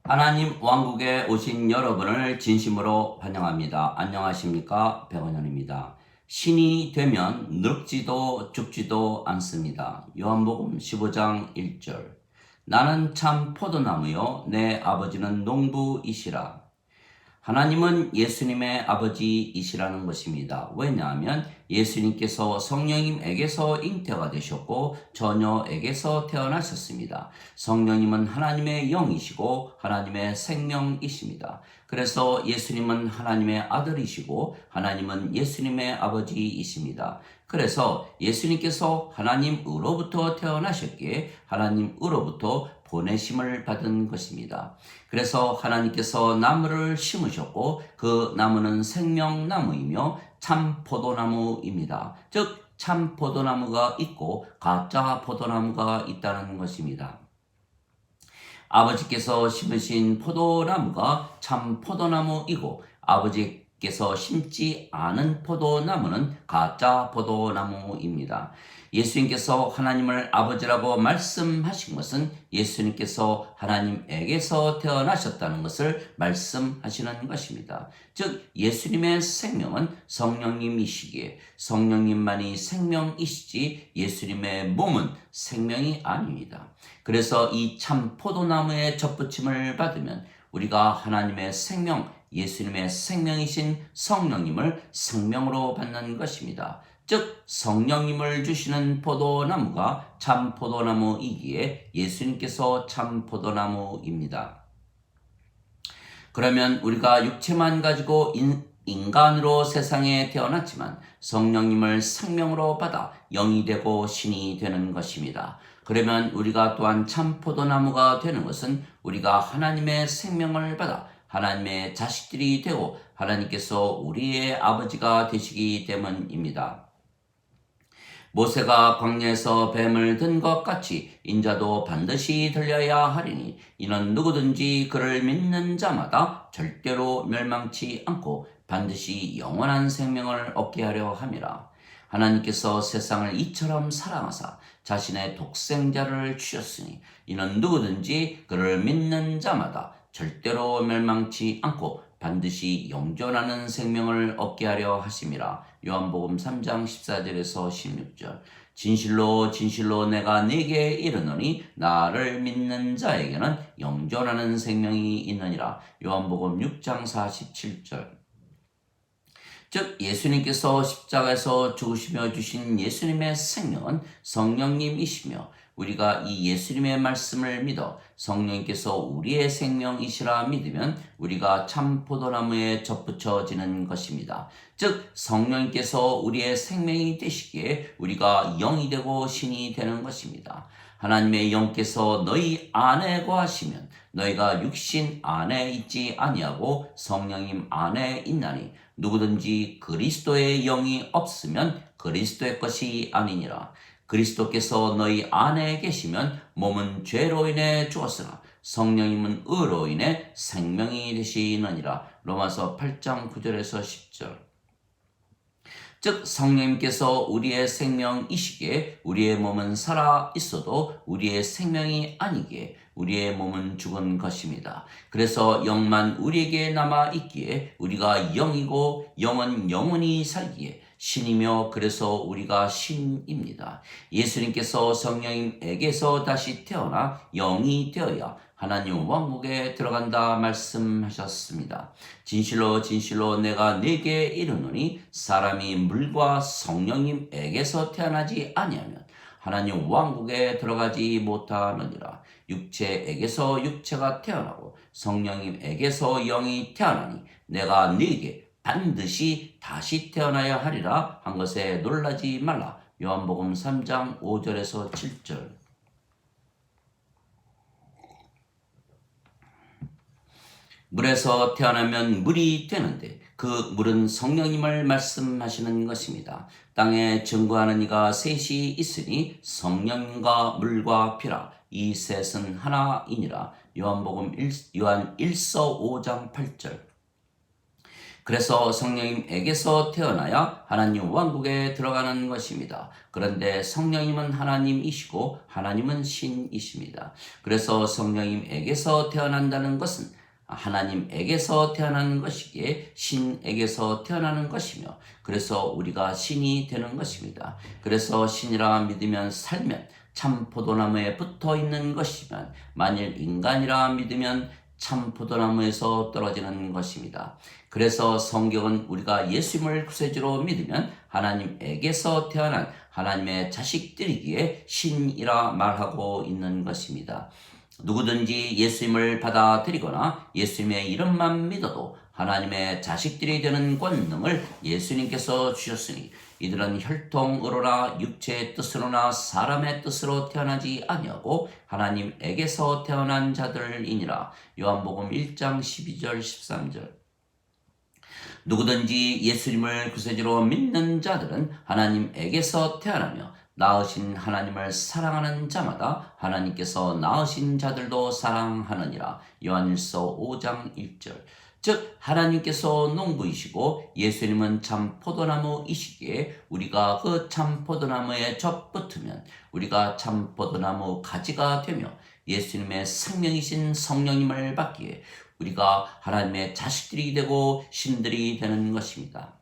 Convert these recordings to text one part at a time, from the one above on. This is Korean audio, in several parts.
하나님 왕국에 오신 여러분을 진심으로 환영합니다. 안녕하십니까? 백원현입니다. 신이 되면 늙지도 죽지도 않습니다. 요한복음 15장 1절. 나는 참 포도나무요 내 아버지는 농부이시라. 하나님은 예수님의 아버지이시라는 것입니다. 왜냐하면 예수님께서 성령님에게서 잉태가 되셨고 처녀에게서 태어나셨습니다. 성령님은 하나님의 영이시고 하나님의 생명이십니다. 그래서 예수님은 하나님의 아들이시고 하나님은 예수님의 아버지이십니다. 그래서 예수님께서 하나님으로부터 태어나셨기에 하나님으로부터 보내심을 받은 것입니다. 그래서 하나님께서 나무를 심으셨고 그 나무는 생명나무이며 참 포도나무입니다. 즉 참 포도나무가 있고 가짜 포도나무가 있다는 것입니다. 아버지께서 심으신 포도나무가 참 포도나무이고 아버지께서 심지 않은 포도나무는 가짜 포도나무입니다. 예수님께서 하나님을 아버지라고 말씀하신 것은 예수님께서 하나님에게서 태어나셨다는 것을 말씀하시는 것입니다. 즉 예수님의 생명은 성령님이시기에 성령님만이 생명이시지 예수님의 몸은 생명이 아닙니다. 그래서 이 참 포도나무의 접붙임을 받으면 우리가 하나님의 생명, 예수님의 생명이신 성령님을 생명으로 받는 것입니다. 즉 성령님을 주시는 포도나무가 참 포도나무이기에 예수님께서 참 포도나무입니다. 그러면 우리가 육체만 가지고 인간으로 세상에 태어났지만 성령님을 생명으로 받아 영이 되고 신이 되는 것입니다. 그러면 우리가 또한 참 포도나무가 되는 것은 우리가 하나님의 생명을 받아 하나님의 자식들이 되고 하나님께서 우리의 아버지가 되시기 때문입니다. 모세가 광야에서 뱀을 든 것 같이 인자도 반드시 들려야 하리니 이는 누구든지 그를 믿는 자마다 절대로 멸망치 않고 반드시 영원한 생명을 얻게 하려 함이라. 하나님께서 세상을 이처럼 사랑하사 자신의 독생자를 주셨으니 이는 누구든지 그를 믿는 자마다 절대로 멸망치 않고 반드시 영존하는 생명을 얻게 하려 하심이라. 요한복음 3장 14절에서 16절. 진실로 진실로 내가 네게 이르노니 나를 믿는 자에게는 영존하는 생명이 있느니라. 요한복음 6장 47절. 즉 예수님께서 십자가에서 죽으시며 주신 예수님의 생명은 성령님이시며 우리가 이 예수님의 말씀을 믿어 성령님께서 우리의 생명이시라 믿으면 우리가 참 포도나무에 접붙여지는 것입니다. 즉 성령님께서 우리의 생명이 되시기에 우리가 영이 되고 신이 되는 것입니다. 하나님의 영께서 너희 안에 거하시면 너희가 육신 안에 있지 아니하고 성령님 안에 있나니 누구든지 그리스도의 영이 없으면 그리스도의 것이 아니니라. 그리스도께서 너희 안에 계시면 몸은 죄로 인해 죽었으나 성령님은 의로 인해 생명이 되시느니라. 로마서 8장 9절에서 10절. 즉 성령님께서 우리의 생명이시기에 우리의 몸은 살아 있어도 우리의 생명이 아니기에 우리의 몸은 죽은 것입니다. 그래서 영만 우리에게 남아 있기에 우리가 영이고 영은 영원히 살기에 신이며 그래서 우리가 신입니다. 예수님께서 성령님에게서 다시 태어나 영이 되어야 하나님 왕국에 들어간다 말씀하셨습니다. 진실로 진실로 내가 네게 이르노니 사람이 물과 성령님에게서 태어나지 아니하면 하나님 왕국에 들어가지 못하느니라. 육체에게서 육체가 태어나고 성령님에게서 영이 태어나니 내가 네게 반드시 다시 태어나야 하리라 한 것에 놀라지 말라. 요한복음 3장 5절에서 7절. 물에서 태어나면 물이 되는데 그 물은 성령님을 말씀하시는 것입니다. 땅에 증거하는 이가 셋이 있으니 성령님과 물과 피라. 이 셋은 하나이니라. 요한 1서 5장 8절. 그래서 성령님에게서 태어나야 하나님 왕국에 들어가는 것입니다. 그런데 성령님은 하나님이시고 하나님은 신이십니다. 그래서 성령님에게서 태어난다는 것은 하나님에게서 태어나는 것이기에 신에게서 태어나는 것이며, 그래서 우리가 신이 되는 것입니다. 그래서 신이라 믿으면 살면 참 포도나무에 붙어 있는 것이지만, 만일 인간이라 믿으면 참 포도나무에서 떨어지는 것입니다. 그래서 성경은 우리가 예수님을 구세주로 믿으면 하나님에게서 태어난 하나님의 자식들이기에 신이라 말하고 있는 것입니다. 누구든지 예수님을 받아들이거나 예수님의 이름만 믿어도 하나님의 자식들이 되는 권능을 예수님께서 주셨으니, 이들은 혈통으로나 육체의 뜻으로나 사람의 뜻으로 태어나지 아니하고 하나님에게서 태어난 자들이니라. 요한복음 1장 12절 13절. 누구든지 예수님을 구세주로 믿는 자들은 하나님에게서 태어나며 낳으신 하나님을 사랑하는 자마다 하나님께서 낳으신 자들도 사랑하느니라. 요한일서 5장 1절. 즉 하나님께서 농부이시고 예수님은 참 포도나무이시기에 우리가 그 참 포도나무에 접붙으면 우리가 참 포도나무 가지가 되며, 예수님의 생명이신 성령님을 받기에 우리가 하나님의 자식들이 되고 신들이 되는 것입니다.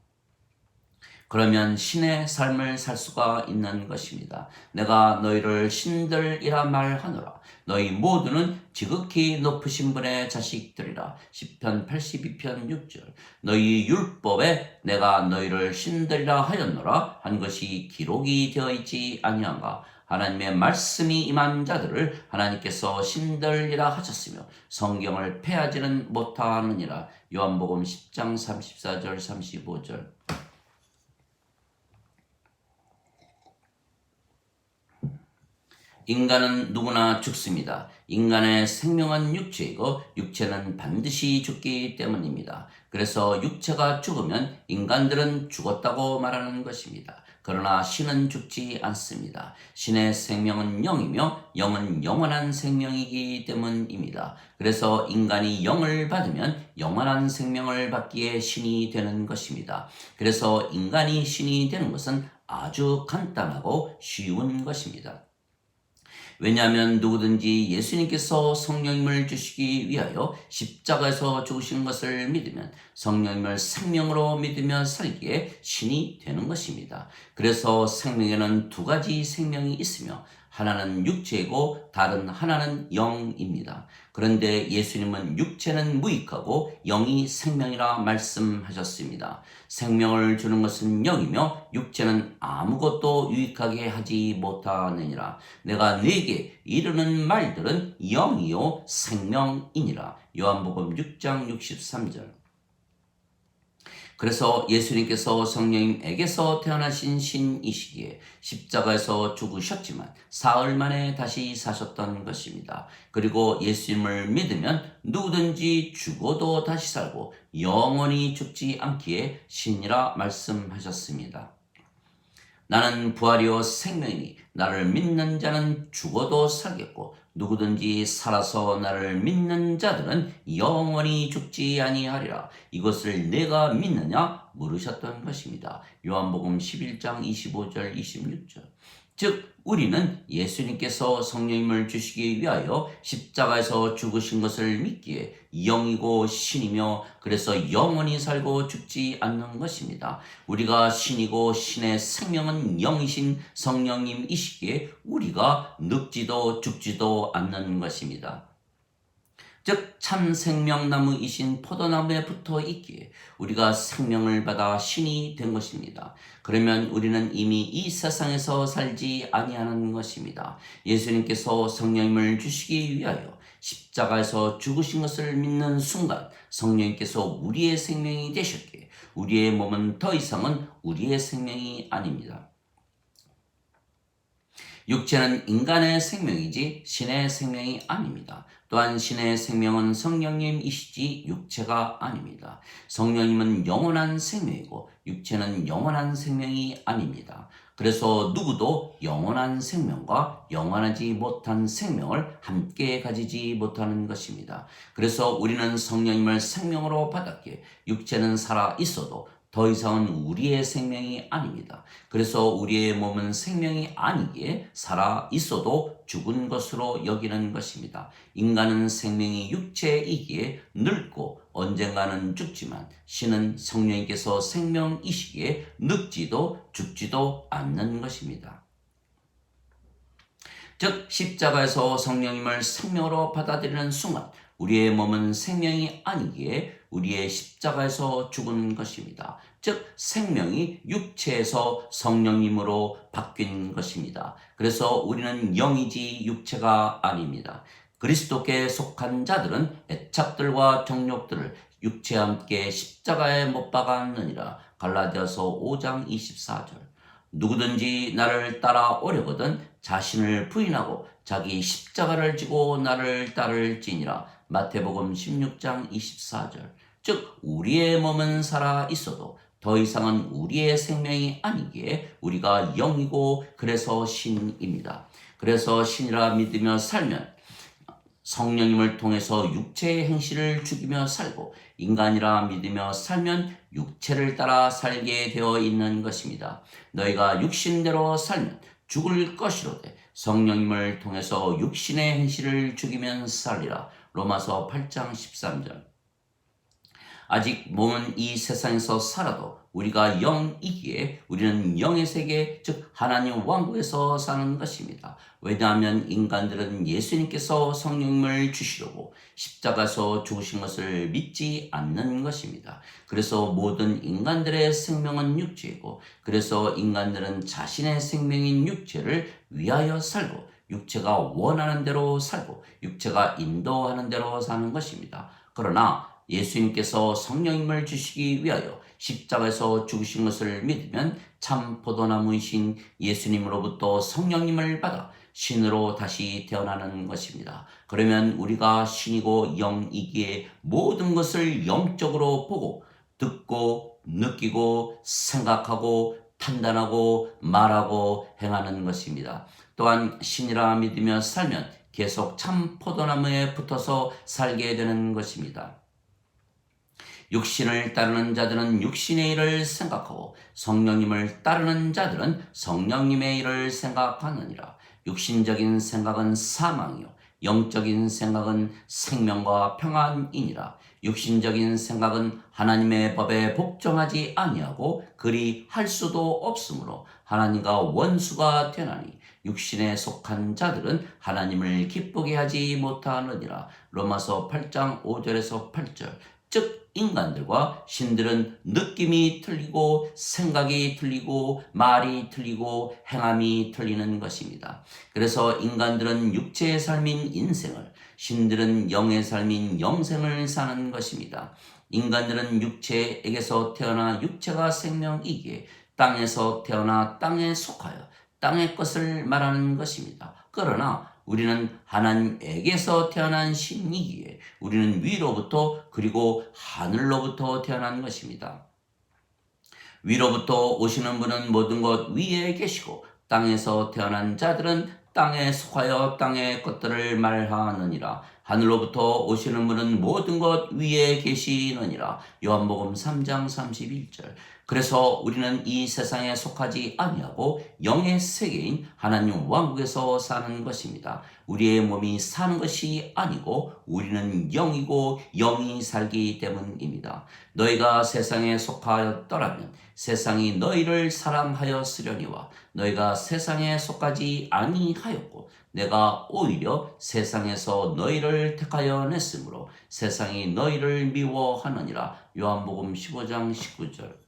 그러면 신의 삶을 살 수가 있는 것입니다. 내가 너희를 신들이라 말하노라. 너희 모두는 지극히 높으신 분의 자식들이라. 시편 82편 6절. 너희 율법에 내가 너희를 신들이라 하였노라 한 것이 기록이 되어 있지 아니한가. 하나님의 말씀이 임한 자들을 하나님께서 신들이라 하셨으며 성경을 폐하지는 못하느니라. 요한복음 10장 34절 35절. 인간은 누구나 죽습니다. 인간의 생명은 육체이고 육체는 반드시 죽기 때문입니다. 그래서 육체가 죽으면 인간들은 죽었다고 말하는 것입니다. 그러나 신은 죽지 않습니다. 신의 생명은 영이며 영은 영원한 생명이기 때문입니다. 그래서 인간이 영을 받으면 영원한 생명을 받기에 신이 되는 것입니다. 그래서 인간이 신이 되는 것은 아주 간단하고 쉬운 것입니다. 왜냐하면 누구든지 예수님께서 성령님을 주시기 위하여 십자가에서 죽으신 것을 믿으면 성령님을 생명으로 믿으며 살기에 신이 되는 것입니다. 그래서 생명에는 두 가지 생명이 있으며 하나는 육체이고 다른 하나는 영입니다. 그런데 예수님은 육체는 무익하고 영이 생명이라 말씀하셨습니다. 생명을 주는 것은 영이며 육체는 아무것도 유익하게 하지 못하느니라. 내가 네게 이르는 말들은 영이요 생명이니라. 요한복음 6장 63절. 그래서 예수님께서 성령님에게서 태어나신 신이시기에 십자가에서 죽으셨지만 사흘 만에 다시 사셨던 것입니다. 그리고 예수님을 믿으면 누구든지 죽어도 다시 살고 영원히 죽지 않기에 신이라 말씀하셨습니다. 나는 부활이요 생명이니 나를 믿는 자는 죽어도 살겠고 누구든지 살아서 나를 믿는 자들은 영원히 죽지 아니하리라. 이것을 내가 믿느냐 물으셨던 것입니다. 요한복음 11장 25절 26절. 즉 우리는 예수님께서 성령님을 주시기 위하여 십자가에서 죽으신 것을 믿기에 영이고 신이며 그래서 영원히 살고 죽지 않는 것입니다. 우리가 신이고 신의 생명은 영이신 성령님이시기에 우리가 늙지도 죽지도 않는 것입니다. 즉 참 생명나무이신 포도나무에 붙어 있기에 우리가 생명을 받아 신이 된 것입니다. 그러면 우리는 이미 이 세상에서 살지 아니하는 것입니다. 예수님께서 성령님을 주시기 위하여 십자가에서 죽으신 것을 믿는 순간 성령님께서 우리의 생명이 되셨기에 우리의 몸은 더 이상은 우리의 생명이 아닙니다. 육체는 인간의 생명이지 신의 생명이 아닙니다. 또한 신의 생명은 성령님이시지 육체가 아닙니다. 성령님은 영원한 생명이고 육체는 영원한 생명이 아닙니다. 그래서 누구도 영원한 생명과 영원하지 못한 생명을 함께 가지지 못하는 것입니다. 그래서 우리는 성령님을 생명으로 받았기에 육체는 살아 있어도 더 이상은 우리의 생명이 아닙니다. 그래서 우리의 몸은 생명이 아니기에 살아 있어도 죽은 것으로 여기는 것입니다. 인간은 생명이 육체이기에 늙고 언젠가는 죽지만 신은 성령님께서 생명이시기에 늙지도 죽지도 않는 것입니다. 즉 십자가에서 성령님을 생명으로 받아들이는 순간 우리의 몸은 생명이 아니기에 우리의 십자가에서 죽은 것입니다. 즉 생명이 육체에서 성령님으로 바뀐 것입니다. 그래서 우리는 영이지 육체가 아닙니다. 그리스도께 속한 자들은 애착들과 정욕들을 육체와 함께 십자가에 못 박았느니라. 갈라디아서 5장 24절. 누구든지 나를 따라오려거든 자신을 부인하고 자기 십자가를 지고 나를 따를지니라. 마태복음 16장 24절. 즉 우리의 몸은 살아 있어도 더 이상은 우리의 생명이 아니기에 우리가 영이고 그래서 신입니다. 그래서 신이라 믿으며 살면 성령님을 통해서 육체의 행실을 죽이며 살고 인간이라 믿으며 살면 육체를 따라 살게 되어 있는 것입니다. 너희가 육신대로 살면 죽을 것이로되 성령님을 통해서 육신의 행실을 죽이면 살리라. 로마서 8장 13절. 아직 몸은 이 세상에서 살아도 우리가 영이기에 우리는 영의 세계 즉 하나님 왕국에서 사는 것입니다. 왜냐하면 인간들은 예수님께서 성령님을 주시려고 십자가에서 죽으신 것을 믿지 않는 것입니다. 그래서 모든 인간들의 생명은 육체이고 그래서 인간들은 자신의 생명인 육체를 위하여 살고 육체가 원하는 대로 살고 육체가 인도하는 대로 사는 것입니다. 그러나 예수님께서 성령님을 주시기 위하여 십자가에서 죽으신 것을 믿으면 참 포도나무이신 예수님으로부터 성령님을 받아 신으로 다시 태어나는 것입니다. 그러면 우리가 신이고 영이기에 모든 것을 영적으로 보고 듣고 느끼고 생각하고 판단하고 말하고 행하는 것입니다. 또한 신이라 믿으며 살면 계속 참 포도나무에 붙어서 살게 되는 것입니다. 육신을 따르는 자들은 육신의 일을 생각하고 성령님을 따르는 자들은 성령님의 일을 생각하느니라. 육신적인 생각은 사망이요 영적인 생각은 생명과 평안이니라. 육신적인 생각은 하나님의 법에 복종하지 아니하고 그리 할 수도 없으므로 하나님과 원수가 되나니 육신에 속한 자들은 하나님을 기쁘게 하지 못하느니라. 로마서 8장 5절에서 8절. 즉 인간들과 신들은 느낌이 틀리고 생각이 틀리고 말이 틀리고 행함이 틀리는 것입니다. 그래서 인간들은 육체의 삶인 인생을 신들은 영의 삶인 영생을 사는 것입니다. 인간들은 육체에게서 태어나 육체가 생명이기에 땅에서 태어나 땅에 속하여 땅의 것을 말하는 것입니다. 그러나 우리는 하나님에게서 태어난 신이기에 우리는 위로부터 그리고 하늘로부터 태어난 것입니다. 위로부터 오시는 분은 모든 것 위에 계시고 땅에서 태어난 자들은 땅에 속하여 땅의 것들을 말하느니라. 하늘로부터 오시는 분은 모든 것 위에 계시느니라. 요한복음 3장 31절. 그래서 우리는 이 세상에 속하지 아니하고 영의 세계인 하나님 왕국에서 사는 것입니다. 우리의 몸이 사는 것이 아니고 우리는 영이고 영이 살기 때문입니다. 너희가 세상에 속하였더라면 세상이 너희를 사랑하였으려니와 너희가 세상에 속하지 아니하였고 내가 오히려 세상에서 너희를 택하여 냈으므로 세상이 너희를 미워하느니라. 요한복음 15장 19절.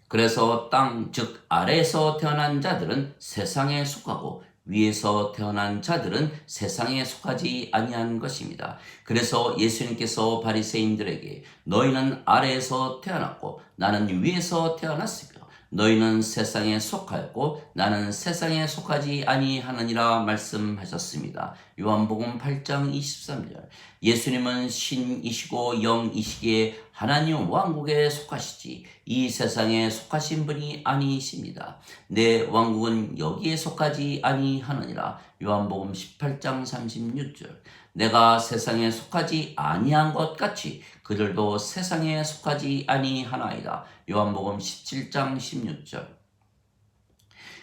그래서 땅 즉 아래에서 태어난 자들은 세상에 속하고 위에서 태어난 자들은 세상에 속하지 아니한 것입니다. 그래서 예수님께서 바리새인들에게 너희는 아래에서 태어났고 나는 위에서 태어났으며 너희는 세상에 속하였고 나는 세상에 속하지 아니하느니라 말씀하셨습니다. 요한복음 8장 23절. 예수님은 신이시고 영이시기에 하나님 왕국에 속하시지 이 세상에 속하신 분이 아니십니다. 내 왕국은 여기에 속하지 아니하느니라. 요한복음 18장 36절. 내가 세상에 속하지 아니한 것 같이 그들도 세상에 속하지 아니하나이다. 요한복음 17장 16절.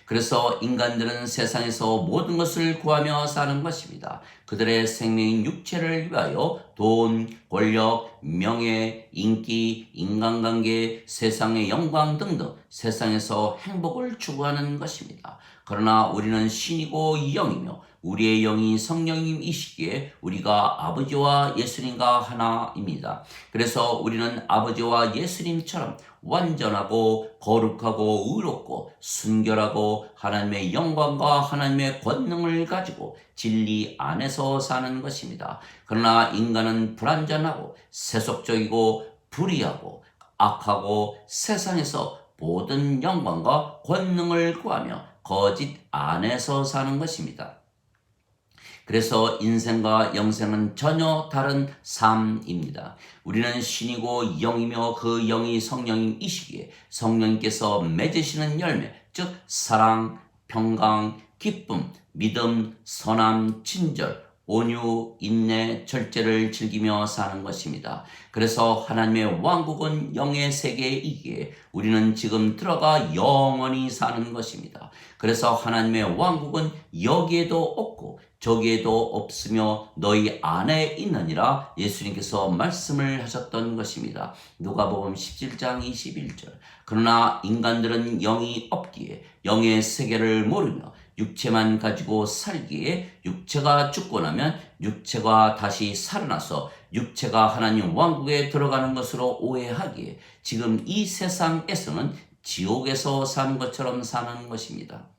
그래서 인간들은 세상에서 모든 것을 구하며 사는 것입니다. 그들의 생명인 육체를 위하여 돈, 권력, 명예, 인기, 인간관계, 세상의 영광 등등 세상에서 행복을 추구하는 것입니다. 그러나 우리는 신이고 영이며 우리의 영이 성령님이시기에 우리가 아버지와 예수님과 하나입니다. 그래서 우리는 아버지와 예수님처럼 완전하고 거룩하고 의롭고 순결하고 하나님의 영광과 하나님의 권능을 가지고 진리 안에서 사는 것입니다. 그러나 인간은 불완전하고 세속적이고 불의하고 악하고 세상에서 모든 영광과 권능을 구하며 거짓 안에서 사는 것입니다. 그래서 인생과 영생은 전혀 다른 삶입니다. 우리는 신이고 영이며 그 영이 성령이시기에 성령님께서 맺으시는 열매, 즉 사랑, 평강, 기쁨, 믿음, 선함, 친절, 온유, 인내, 절제를 즐기며 사는 것입니다. 그래서 하나님의 왕국은 영의 세계이기에 우리는 지금 들어가 영원히 사는 것입니다. 그래서 하나님의 왕국은 여기에도 없고 저기에도 없으며 너희 안에 있느니라 예수님께서 말씀을 하셨던 것입니다. 누가복음 17장 21절. 그러나 인간들은 영이 없기에 영의 세계를 모르며 육체만 가지고 살기에 육체가 죽고 나면 육체가 다시 살아나서 육체가 하나님 왕국에 들어가는 것으로 오해하기에 지금 이 세상에서는 지옥에서 사는 것처럼 사는 것입니다.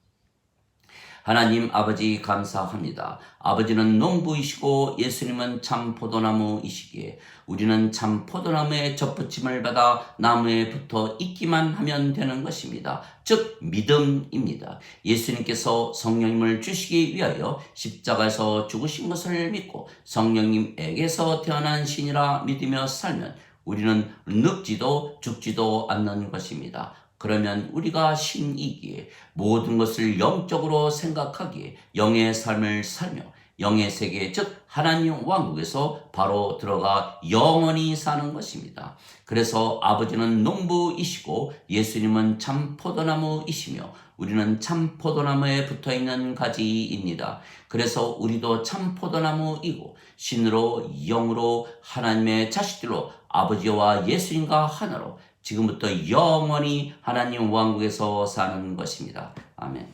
하나님 아버지 감사합니다. 아버지는 농부이시고 예수님은 참 포도나무이시기에 우리는 참 포도나무의 접붙임을 받아 나무에 붙어 있기만 하면 되는 것입니다. 즉 믿음입니다. 예수님께서 성령님을 주시기 위하여 십자가에서 죽으신 것을 믿고 성령님에게서 태어난 신이라 믿으며 살면 우리는 늙지도 죽지도 않는 것입니다. 그러면 우리가 신이기에 모든 것을 영적으로 생각하기에 영의 삶을 살며 영의 세계 즉 하나님 왕국에서 바로 들어가 영원히 사는 것입니다. 그래서 아버지는 농부이시고 예수님은 참 포도나무이시며 우리는 참 포도나무에 붙어있는 가지입니다. 그래서 우리도 참 포도나무이고 신으로 영으로 하나님의 자식들로 아버지와 예수님과 하나로 지금부터 영원히 하나님 왕국에서 사는 것입니다. 아멘.